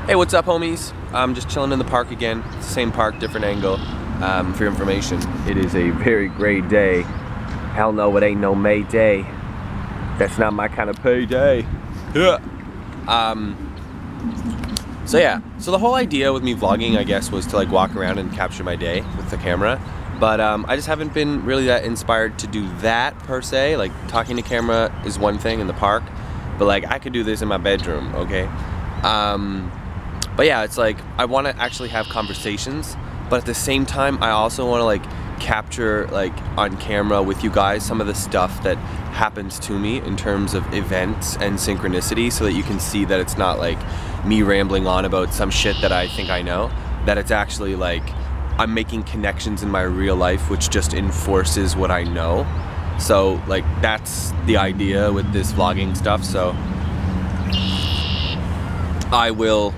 Hey, what's up, homies? I'm just chilling in the park again. It's the same park, different angle. For your information, it is a very great day. Hell no, it ain't no May Day. That's not my kind of payday. Yeah. So yeah, so the whole idea with me vlogging, I guess, was to like walk around and capture my day with the camera. But I just haven't been really that inspired to do that per se. Like talking to camera is one thing in the park, but like I could do this in my bedroom, okay? But yeah, it's like I want to actually have conversations, but at the same time I also want to like capture like on camera with you guys some of the stuff that happens to me in terms of events and synchronicity, so that you can see that it's not like me rambling on about some shit that I think I know, that it's actually like I'm making connections in my real life which just enforces what I know. So like that's the idea with this vlogging stuff. So I will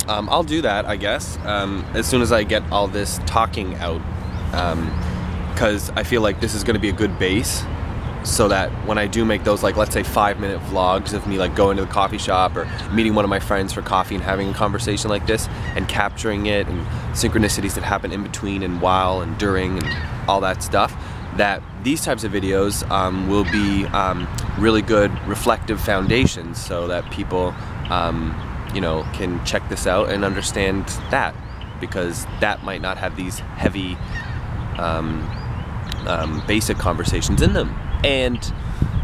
I'll do that, I guess, as soon as I get all this talking out, because I feel like this is going to be a good base, so that when I do make those, like, let's say 5-minute vlogs of me like going to the coffee shop or meeting one of my friends for coffee and having a conversation like this and capturing it, and synchronicities that happen in between and while and during and all that stuff, that these types of videos will be really good reflective foundations, so that people you know, can check this out and understand that, because that might not have these heavy basic conversations in them. And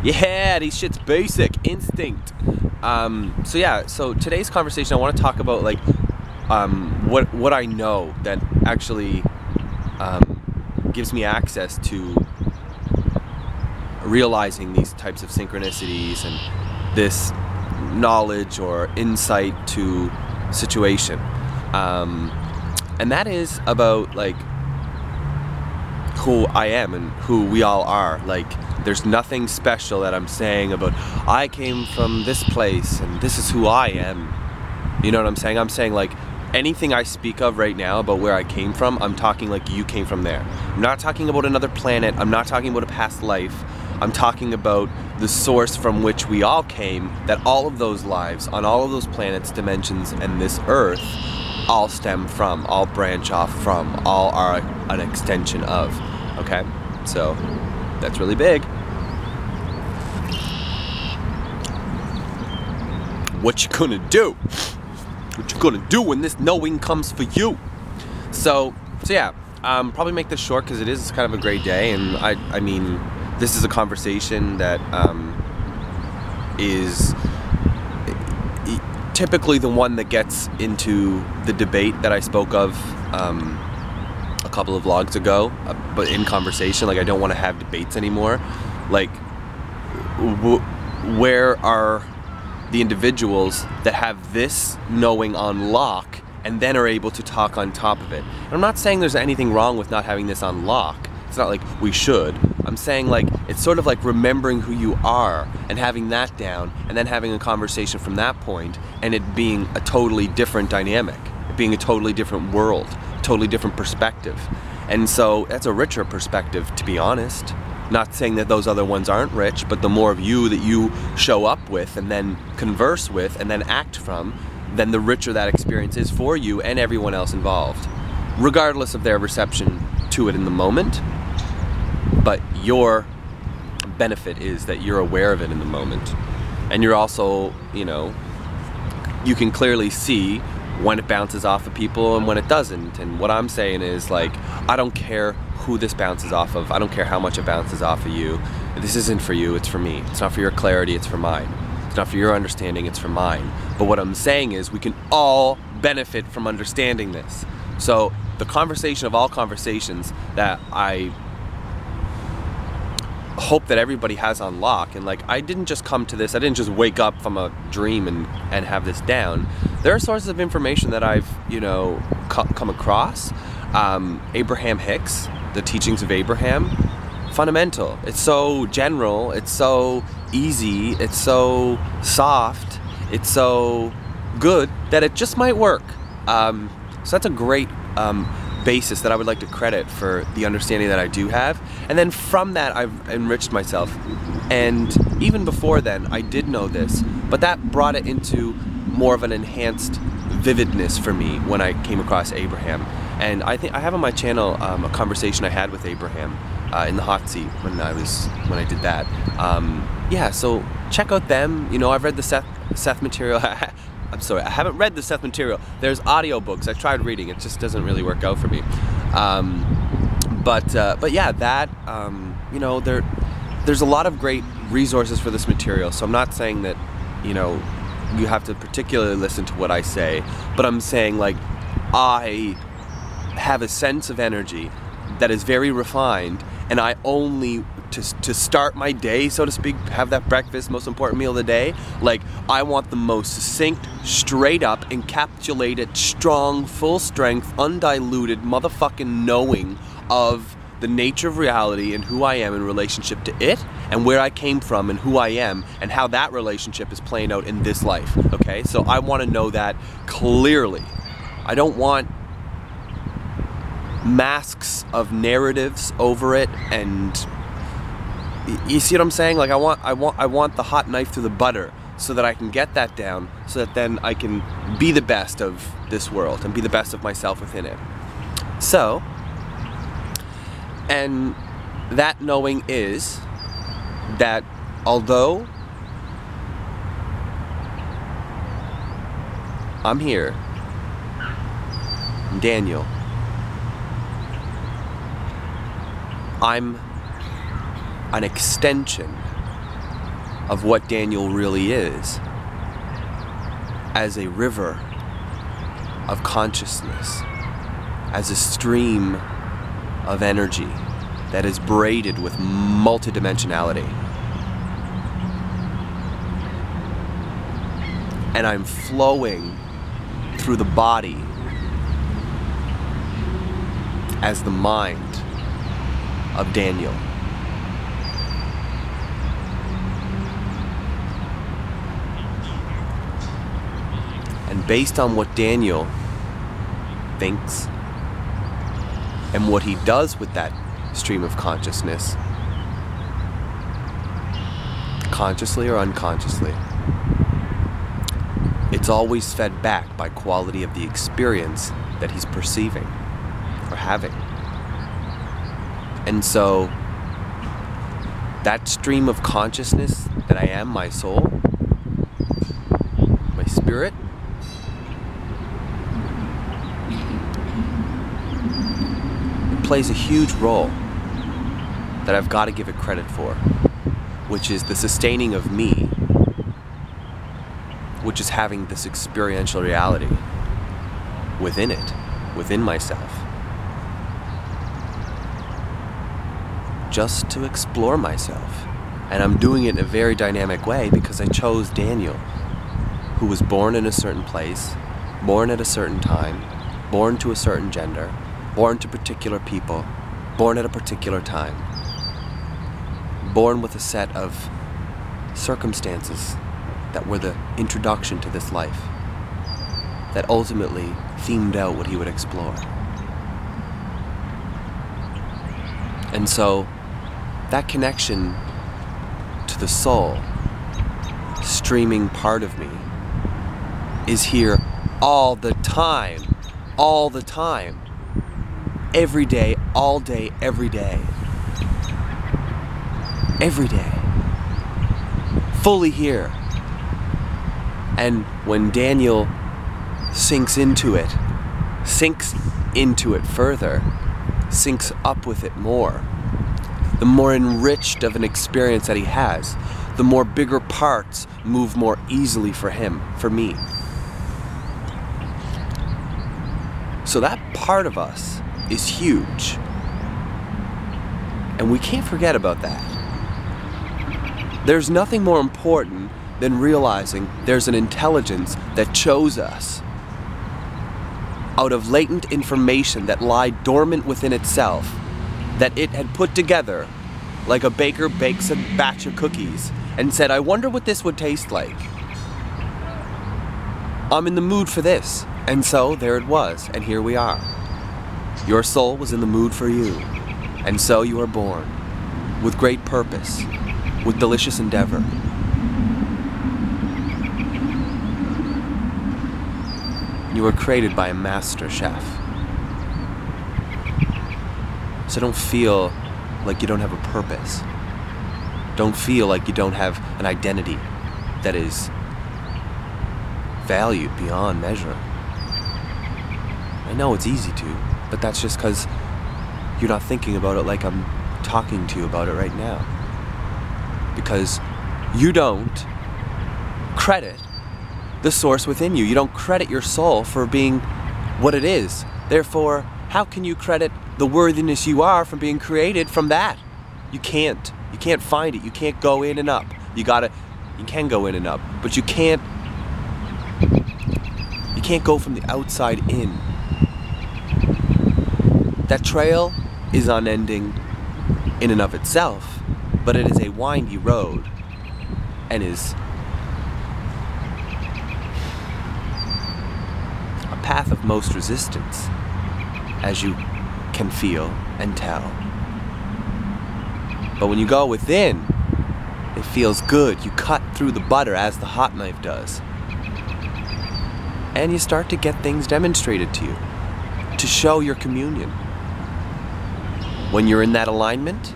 yeah, these shit's basic instinct. So yeah, so today's conversation I want to talk about like what I know that actually gives me access to realizing these types of synchronicities and this knowledge or insight to situation, and that is about like who I am and who we all are. Like there's nothing special that I'm saying about I came from this place and this is who I am. You know what I'm saying? I'm saying like anything I speak of right now about where I came from, I'm talking like you came from there. I'm not talking about another planet. I'm not talking about a past life. I'm talking about the source from which we all came, that all of those lives on all of those planets, dimensions, and this earth all stem from, all branch off from, all are an extension of, okay? So that's really big. What you gonna do? What you gonna do when this knowing comes for you? So yeah, probably make this short because it is kind of a great day, and I mean, this is a conversation that is typically the one that gets into the debate that I spoke of a couple of vlogs ago, but in conversation. Like I don't want to have debates anymore. Like where are the individuals that have this knowing on lock and then are able to talk on top of it? And I'm not saying there's anything wrong with not having this on lock. It's not like we should. I'm saying like it's sort of like remembering who you are and having that down, and then having a conversation from that point, and it being a totally different dynamic, it being a totally different world, totally different perspective. And so that's a richer perspective, to be honest. Not saying that those other ones aren't rich, but the more of you that you show up with and then converse with and then act from, then the richer that experience is for you and everyone else involved, regardless of their reception to it in the moment. But your benefit is that you're aware of it in the moment, and you're also, you know, you can clearly see when it bounces off of people and when it doesn't. And what I'm saying is like, I don't care who this bounces off of. I don't care how much it bounces off of you. This isn't for you, it's for me. It's not for your clarity, it's for mine. It's not for your understanding, it's for mine. But what I'm saying is we can all benefit from understanding this. So the conversation of all conversations that I hope that everybody has on lock, and like I didn't just come to this, I didn't just wake up from a dream and have this down. There are sources of information that I've, you know, come across. Abraham Hicks, the teachings of Abraham, fundamental. It's so general, it's so easy, it's so soft, it's so good that it just might work. So that's a great basis that I would like to credit for the understanding that I do have. And then from that, I've enriched myself. And even before then, I did know this, but that brought it into more of an enhanced vividness for me when I came across Abraham. And I think I have on my channel a conversation I had with Abraham in the hot seat when I did that. Yeah, so check out them. You know, I've read the Seth material. I'm sorry, I haven't read the Seth material. There's audiobooks. I tried reading. It just doesn't really work out for me. But yeah, that you know, there's a lot of great resources for this material. So I'm not saying that, you know, you have to particularly listen to what I say, but I'm saying, like, I have a sense of energy that is very refined, and I only, to start my day, so to speak, have that breakfast, most important meal of the day, like, I want the most succinct, straight up, encapsulated, strong, full strength, undiluted motherfucking knowing of the nature of reality and who I am in relationship to it, and where I came from and who I am, and how that relationship is playing out in this life, okay? So I want to know that clearly. I don't want masks of narratives over it, and you see what I'm saying? Like, I want the hot knife through the butter so that I can get that down, so that then I can be the best of this world and be the best of myself within it. So, and that knowing is that although I'm here, Daniel, I'm an extension of what Daniel really is, as a river of consciousness, as a stream of energy that is braided with multidimensionality. And I'm flowing through the body as the mind of Daniel. And based on what Daniel thinks and what he does with that stream of consciousness, consciously or unconsciously, it's always fed back by quality of the experience that he's perceiving or having. And so that stream of consciousness that I am, my soul, my spirit, it plays a huge role that I've got to give it credit for, which is the sustaining of me, which is having this experiential reality within it, within myself. Just to explore myself. And I'm doing it in a very dynamic way because I chose Daniel, who was born in a certain place, born at a certain time, born to a certain gender, born to particular people, born at a particular time, born with a set of circumstances that were the introduction to this life, that ultimately themed out what he would explore. And so, that connection to the soul, streaming part of me, is here all the time, every day, all day, every day, fully here. And when Daniel sinks into it further, sinks up with it more, the more enriched of an experience that he has, the more bigger parts move more easily for him, for me. So that part of us is huge. And we can't forget about that. There's nothing more important than realizing there's an intelligence that chose us out of latent information that lied dormant within itself, that it had put together like a baker bakes a batch of cookies and said, I wonder what this would taste like. I'm in the mood for this. And so there it was, and here we are. Your soul was in the mood for you, and so you are born with great purpose, with delicious endeavor. You were created by a master chef. So don't feel like you don't have a purpose. Don't feel like you don't have an identity that is valued beyond measure. I know it's easy to, but that's just because you're not thinking about it like I'm talking to you about it right now. Because you don't credit the source within you. You don't credit your soul for being what it is. Therefore, how can you credit the worthiness you are from being created from that? You can't. You can't find it. You can't go in and up. You can go in and up, but you can't go from the outside in. That trail is unending in and of itself, but it is a windy road and is a path of most resistance, as you can feel and tell. But when you go within, it feels good. You cut through the butter as the hot knife does. And you start to get things demonstrated to you, to show your communion. When you're in that alignment,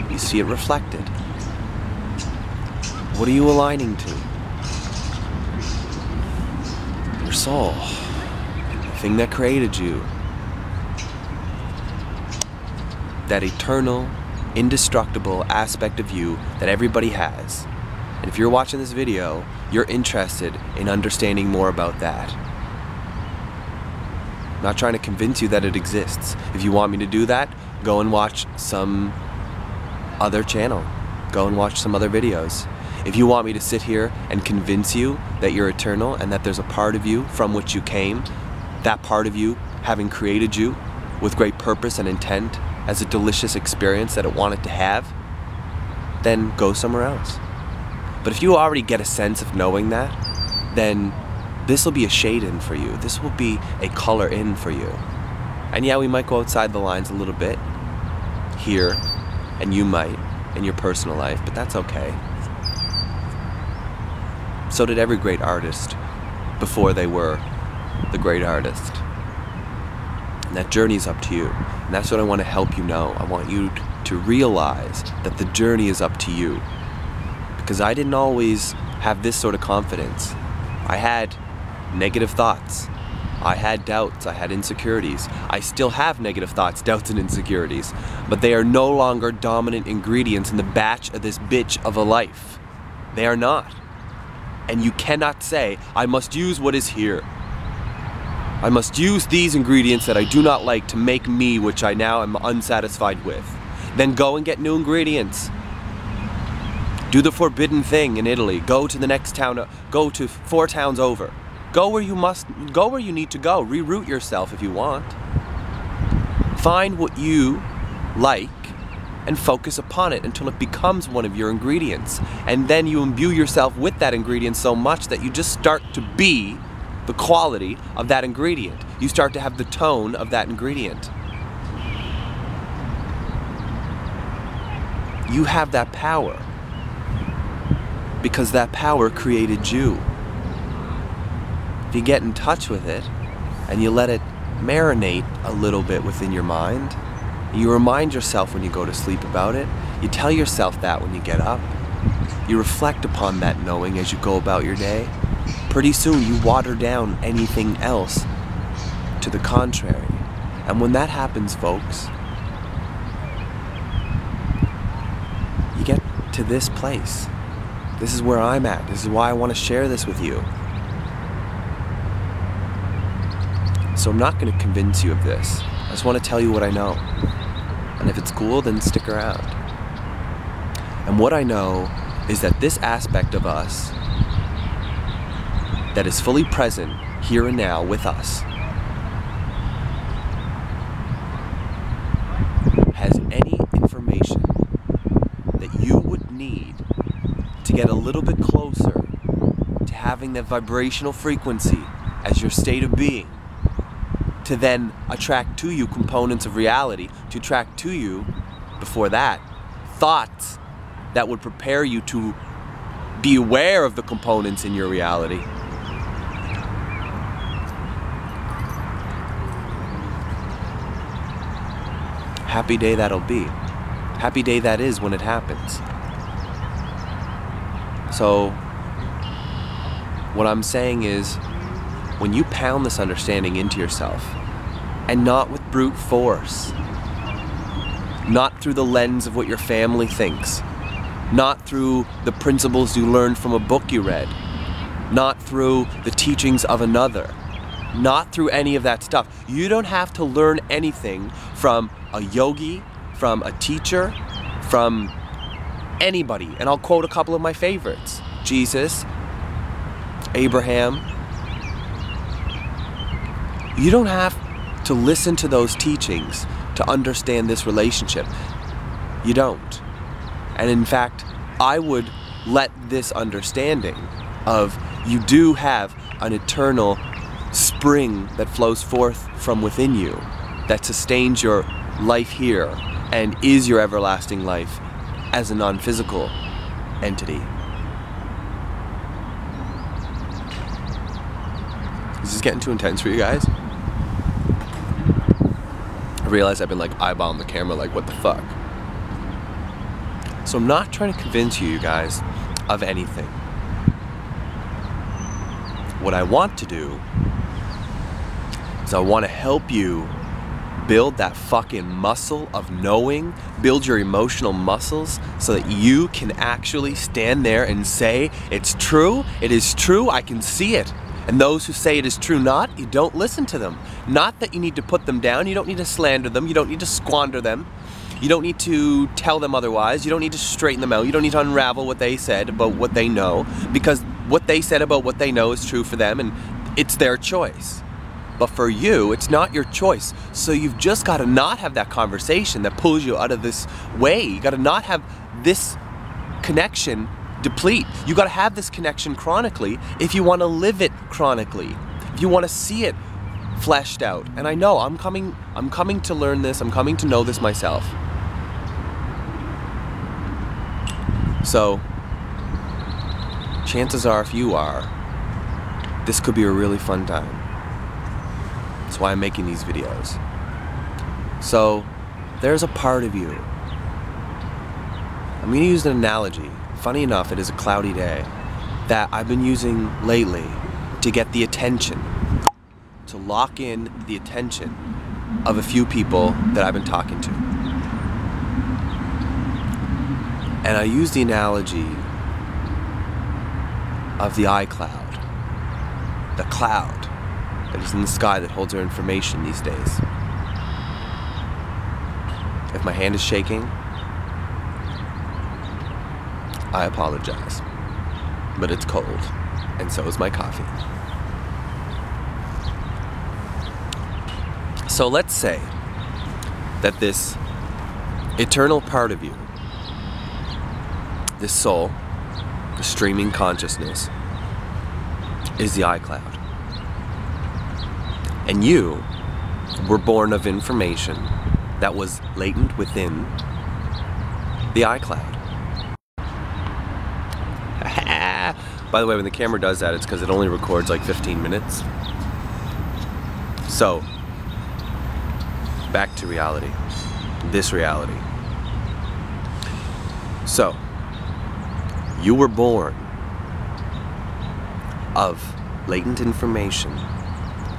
you see it reflected. What are you aligning to? Your soul, the thing that created you. That eternal, indestructible aspect of you that everybody has. And if you're watching this video, you're interested in understanding more about that. I'm not trying to convince you that it exists. If you want me to do that, go and watch some other channel. Go and watch some other videos. If you want me to sit here and convince you that you're eternal and that there's a part of you from which you came, that part of you having created you with great purpose and intent as a delicious experience that it wanted to have, then go somewhere else. But if you already get a sense of knowing that, then this will be a shade in for you. This will be a color in for you. And yeah, we might go outside the lines a little bit here, and you might in your personal life, but that's okay. So did every great artist before they were the great artist. And that journey's up to you. And that's what I want to help you know. I want you to realize that the journey is up to you. Because I didn't always have this sort of confidence. I had negative thoughts. I had doubts. I had insecurities. I still have negative thoughts, doubts, and insecurities. But they are no longer dominant ingredients in the batch of this bitch of a life. They are not. And you cannot say, I must use what is here. I must use these ingredients that I do not like to make me, which I now am unsatisfied with. Then go and get new ingredients. Do the forbidden thing in Italy. Go to the next town, go to 4 towns over. Go where you must, go where you need to go. Reroute yourself if you want. Find what you like and focus upon it until it becomes one of your ingredients. And then you imbue yourself with that ingredient so much that you just start to be the quality of that ingredient. You start to have the tone of that ingredient. You have that power because that power created you. If you get in touch with it and you let it marinate a little bit within your mind, you remind yourself when you go to sleep about it, you tell yourself that when you get up, you reflect upon that knowing as you go about your day, pretty soon you water down anything else to the contrary. And when that happens, folks, you get to this place. This is where I'm at. This is why I want to share this with you. So I'm not going to convince you of this. I just want to tell you what I know. And if it's cool, then stick around. And what I know is that this aspect of us that is fully present here and now with us has any information that you would need to get a little bit closer to having that vibrational frequency as your state of being, to then attract to you components of reality, to attract to you, before that, thoughts that would prepare you to be aware of the components in your reality. happy day that'll be. Happy day that is when it happens. So, what I'm saying is, when you pound this understanding into yourself, and not with brute force, not through the lens of what your family thinks, not through the principles you learned from a book you read, not through the teachings of another, not through any of that stuff. You don't have to learn anything from a yogi, from a teacher, from anybody. And I'll quote a couple of my favorites. Jesus, Abraham. You don't have to listen to those teachings to understand this relationship. You don't. And in fact, I would let this understanding of you do have an eternal spring that flows forth from within you, that sustains your life here and is your everlasting life as a non-physical entity. Is this getting too intense for you guys? I realize I've been like eyeballing the camera like, what the fuck? So I'm not trying to convince you guys of anything. What I want to do is I want to help you build that fucking muscle of knowing, build your emotional muscles so that you can actually stand there and say, it's true, it is true, I can see it. And those who say it is true not, you don't listen to them. Not that you need to put them down, you don't need to slander them, you don't need to squander them. You don't need to tell them otherwise, you don't need to straighten them out, you don't need to unravel what they said about what they know, because what they said about what they know is true for them and it's their choice. But for you, it's not your choice. So you've just got to not have that conversation that pulls you out of this way. You got to not have this connection deplete. You got to have this connection chronically if you want to live it chronically. If you want to see it fleshed out. And I know I'm coming to learn this. I'm coming to know this myself. So chances are, if you are, this could be a really fun time. That's why I'm making these videos. So there's a part of you. I'm going to use an analogy. Funny enough, it is a cloudy day that I've been using lately to get the attention, to lock in the attention of a few people that I've been talking to. And I use the analogy of the iCloud, the cloud that is in the sky that holds our information these days. If my hand is shaking, I apologize, but it's cold, and so is my coffee. So let's say that this eternal part of you, this soul, the streaming consciousness, is the iCloud. And you were born of information that was latent within the iCloud. By the way, when the camera does that, it's because it only records like 15 minutes. So, back to reality. This reality. So, you were born of latent information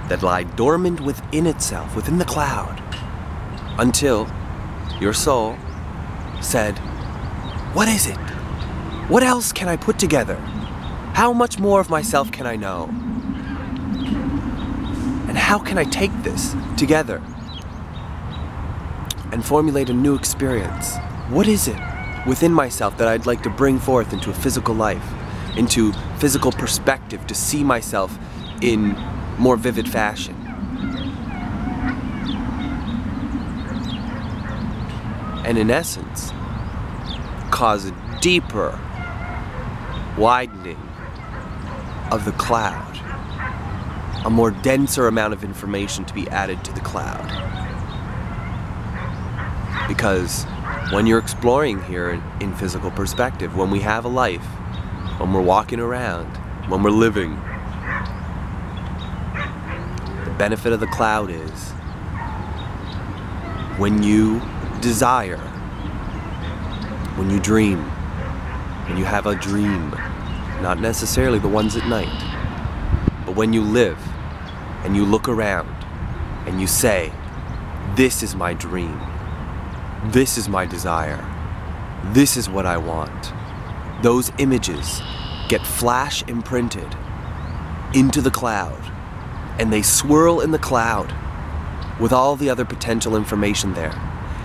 that lied dormant within itself, within the cloud, until your soul said, what is it? What else can I put together? How much more of myself can I know? And how can I take this together and formulate a new experience? What is it within myself that I'd like to bring forth into a physical life, into physical perspective, to see myself in more vivid fashion? And in essence, cause a deeper widening of the cloud, a more denser amount of information to be added to the cloud. Because when you're exploring here in physical perspective, when we have a life, when we're walking around, when we're living, the benefit of the cloud is when you desire, when you dream, when you have a dream, not necessarily the ones at night, but when you live and you look around and you say, this is my dream, this is my desire, this is what I want, those images get flash imprinted into the cloud, and they swirl in the cloud with all the other potential information there,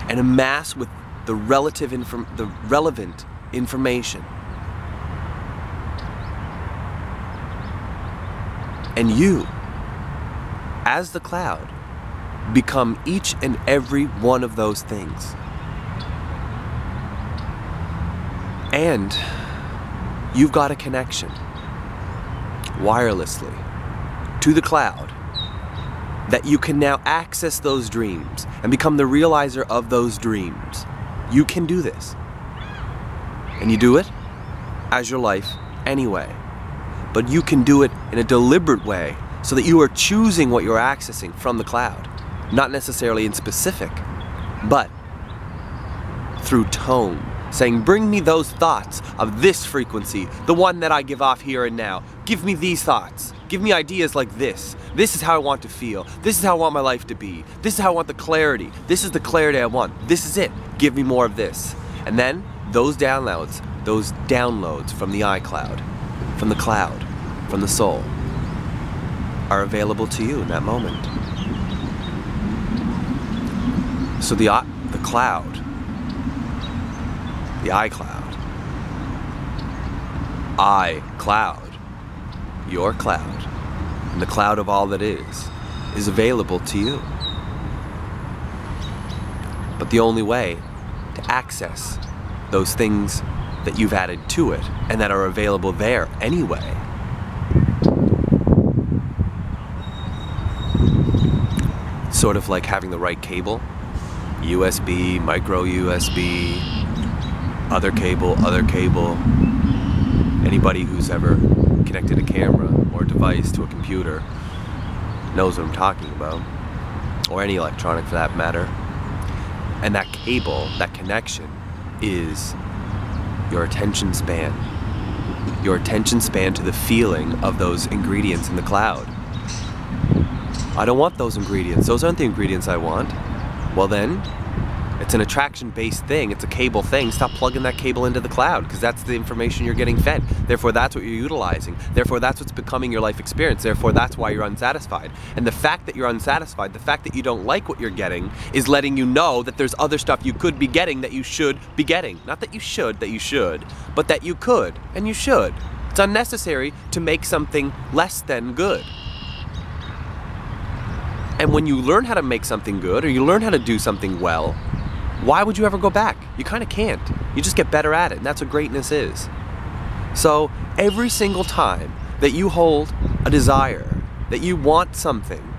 and amass with the relevant information. And you, as the cloud, become each and every one of those things. And you've got a connection, wirelessly, to the cloud, that you can now access those dreams and become the realizer of those dreams. You can do this. And you do it as your life anyway. But you can do it in a deliberate way so that you are choosing what you're accessing from the cloud. Not necessarily in specific, but through tone. Saying, bring me those thoughts of this frequency, the one that I give off here and now. Give me these thoughts. Give me ideas like this. This is how I want to feel. This is how I want my life to be. This is how I want the clarity. This is the clarity I want. This is it. Give me more of this. And then those downloads from the iCloud, from the cloud, from the soul, are available to you in that moment. So the cloud, the iCloud, your cloud, and the cloud of all that is available to you. But the only way to access those things that you've added to it and that are available there anyway sort of like having the right cable, USB, micro USB, other cable. Anybody who's ever connected a camera or a device to a computer knows what I'm talking about, or any electronic for that matter. And that cable, that connection, is your attention span. Your attention span to the feeling of those ingredients in the cloud. I don't want those ingredients. Those aren't the ingredients I want. Well then, it's an attraction-based thing. It's a cable thing. Stop plugging that cable into the cloud, because that's the information you're getting fed. Therefore, that's what you're utilizing. Therefore, that's what's becoming your life experience. Therefore, that's why you're unsatisfied. And the fact that you're unsatisfied, the fact that you don't like what you're getting, is letting you know that there's other stuff you could be getting that you should be getting. Not that you should, but that you could and you should. It's unnecessary to make something less than good. And when you learn how to make something good, or you learn how to do something well, why would you ever go back? You kind of can't. You just get better at it, and that's what greatness is. So every single time that you hold a desire, that you want something,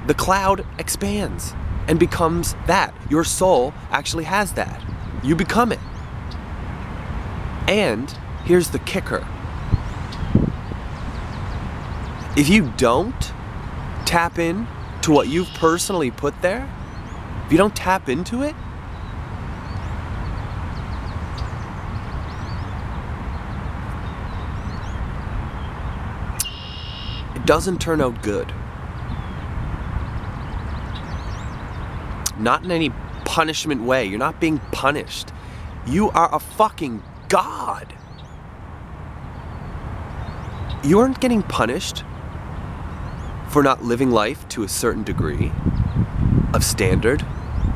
the cloud expands and becomes that. Your soul actually has that. You become it. And here's the kicker. If you don't tap in to what you've personally put there, if you don't tap into it, it doesn't turn out good. Not in any punishment way. You're not being punished. You are a fucking god. You aren't getting punished for not living life to a certain degree of standard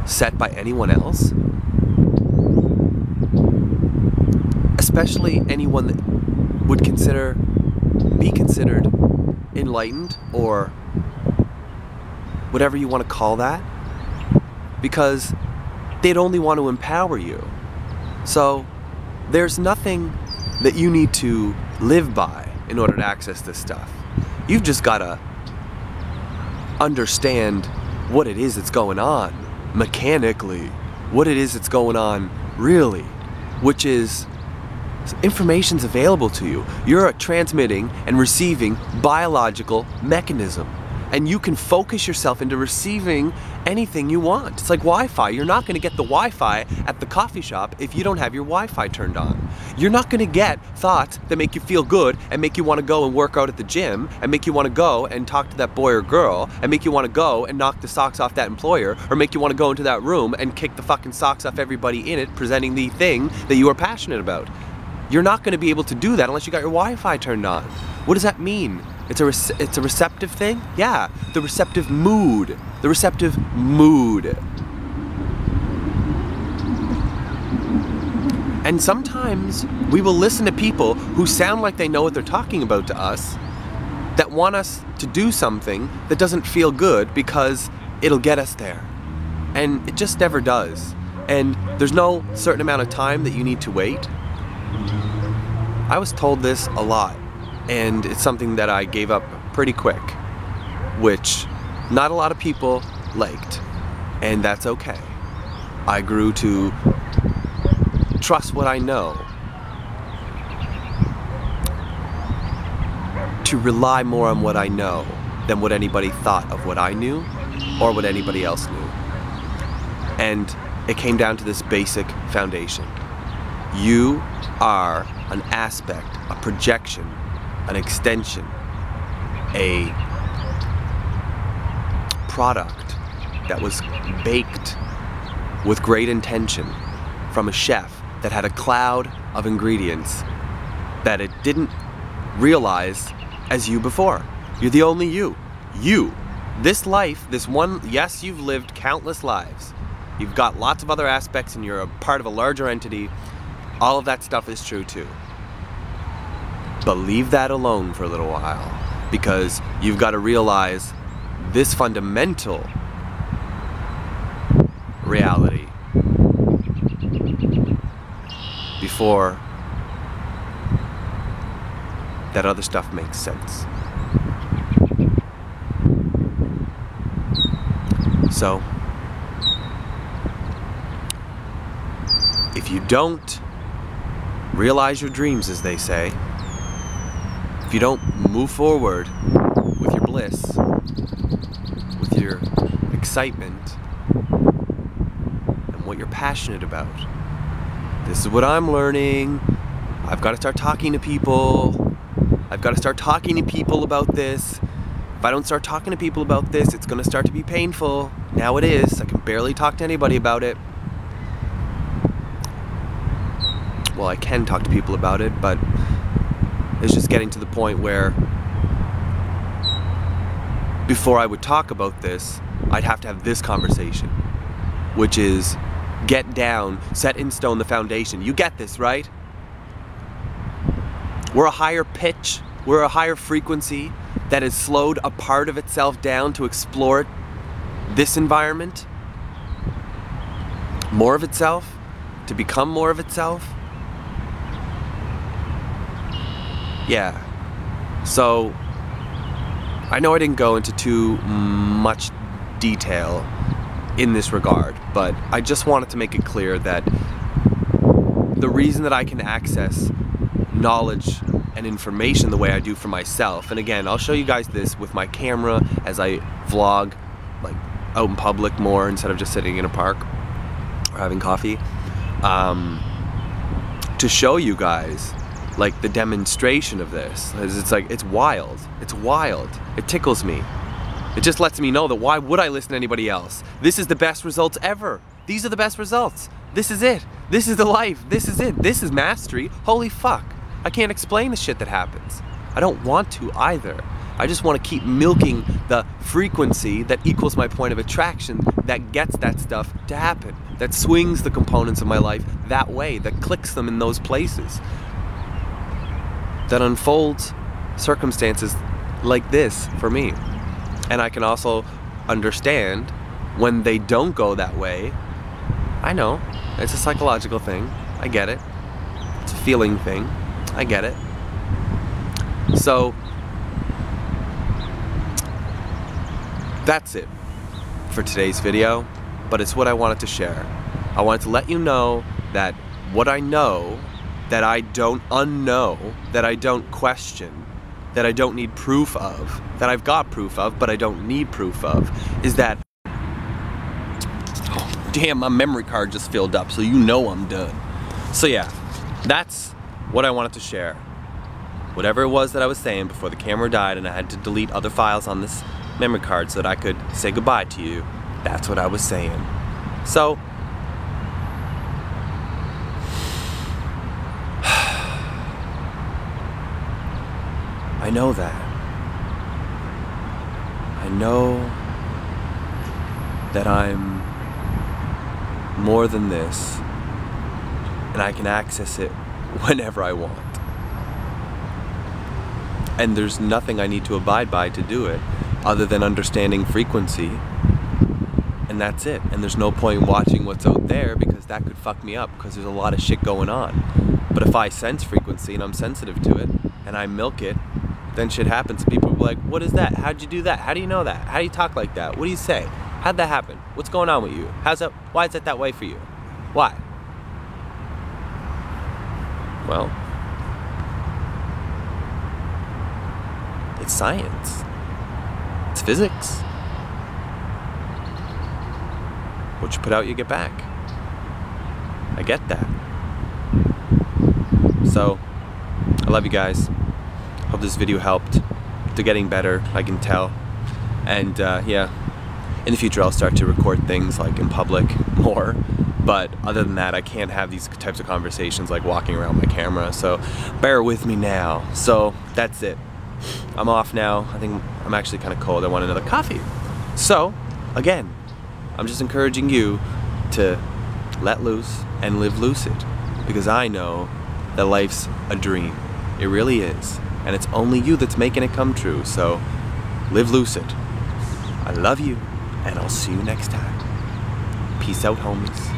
set by anyone else. Especially anyone that would be considered enlightened, or whatever you want to call that, because they'd only want to empower you. So there's nothing that you need to live by in order to access this stuff. You've just got to understand what it is that's going on mechanically, what it is that's going on really, which is information's available to you. You're a transmitting and receiving biological mechanism. and you can focus yourself into receiving anything you want. It's like Wi-Fi. You're not going to get the Wi-Fi at the coffee shop if you don't have your Wi-Fi turned on. You're not going to get thoughts that make you feel good and make you want to go and work out at the gym and make you want to go and talk to that boy or girl and make you want to go and knock the socks off that employer or make you want to go into that room and kick the fucking socks off everybody in it presenting the thing that you are passionate about. You're not going to be able to do that unless you got your Wi-Fi turned on. What does that mean? It's a receptive thing? Yeah, the receptive mood. The receptive mood. And sometimes we will listen to people who sound like they know what they're talking about to us, that want us to do something that doesn't feel good because it'll get us there. And it just never does. And there's no certain amount of time that you need to wait. I was told this a lot, and it's something that I gave up pretty quick, which not a lot of people liked, and that's okay. I grew to trust what I know, to rely more on what I know than what anybody thought of what I knew or what anybody else knew. And it came down to this basic foundation. You are an aspect, a projection, an extension, a product that was baked with great intention from a chef that had a cloud of ingredients that it didn't realize as you before. You're the only you. You. This life, this one, yes, you've lived countless lives. You've got lots of other aspects and you're a part of a larger entity. All of that stuff is true too. But leave that alone for a little while, because you've got to realize this fundamental reality before that other stuff makes sense. So, if you don't realize your dreams, as they say, if you don't move forward with your bliss, with your excitement, and what you're passionate about, this is what I'm learning. I've got to start talking to people. I've got to start talking to people about this. If I don't start talking to people about this, it's going to start to be painful. Now it is. I can barely talk to anybody about it. Well, I can talk to people about it, but it's just getting to the point where before I would talk about this, I'd have to have this conversation, which is get down, set in stone the foundation. You get this, right? We're a higher pitch, we're a higher frequency that has slowed a part of itself down to explore this environment, more of itself, to become more of itself. Yeah, so I know I didn't go into too much detail in this regard, but I just wanted to make it clear that the reason that I can access knowledge and information the way I do for myself, and again, I'll show you guys this with my camera as I vlog, like out in public more instead of just sitting in a park or having coffee, to show you guys like the demonstration of this. It's like, it's wild. It's wild. It tickles me. It just lets me know that why would I listen to anybody else? This is the best results ever. These are the best results. This is it. This is the life. This is it. This is mastery. Holy fuck. I can't explain the shit that happens. I don't want to either. I just want to keep milking the frequency that equals my point of attraction that gets that stuff to happen, that swings the components of my life that way, that clicks them in those places, that unfolds circumstances like this for me. And I can also understand when they don't go that way. I know, it's a psychological thing. I get it. It's a feeling thing. I get it. So, that's it for today's video, but it's what I wanted to share. I wanted to let you know that what I know, that I don't unknow, that I don't question, that I don't need proof of, that I've got proof of, but I don't need proof of, is that, oh, damn, my memory card just filled up, so you know I'm done. So yeah, that's what I wanted to share. Whatever it was that I was saying before the camera died and I had to delete other files on this memory card so that I could say goodbye to you, that's what I was saying. So, I know that. I know that I'm more than this, and I can access it whenever I want. And there's nothing I need to abide by to do it other than understanding frequency, and that's it. And there's no point in watching what's out there because that could fuck me up because there's a lot of shit going on. But if I sense frequency and I'm sensitive to it and I milk it, then shit happens. People are like, what is that? How'd you do that? How do you know that? How do you talk like that? What do you say? How'd that happen? What's going on with you? Why is it that way for you? Why? Well, it's science. It's physics. What you put out, you get back. I get that. So, I love you guys. Hope this video helped. They're getting better, I can tell. And yeah, in the future I'll start to record things like in public more. But other than that, I can't have these types of conversations like walking around my camera. So bear with me now. So that's it. I'm off now. I think I'm actually kind of cold. I want another coffee. So, again, I'm just encouraging you to let loose and live lucid. Because I know that life's a dream. It really is. And it's only you that's making it come true. So, live lucid. I love you, and I'll see you next time. Peace out, homies.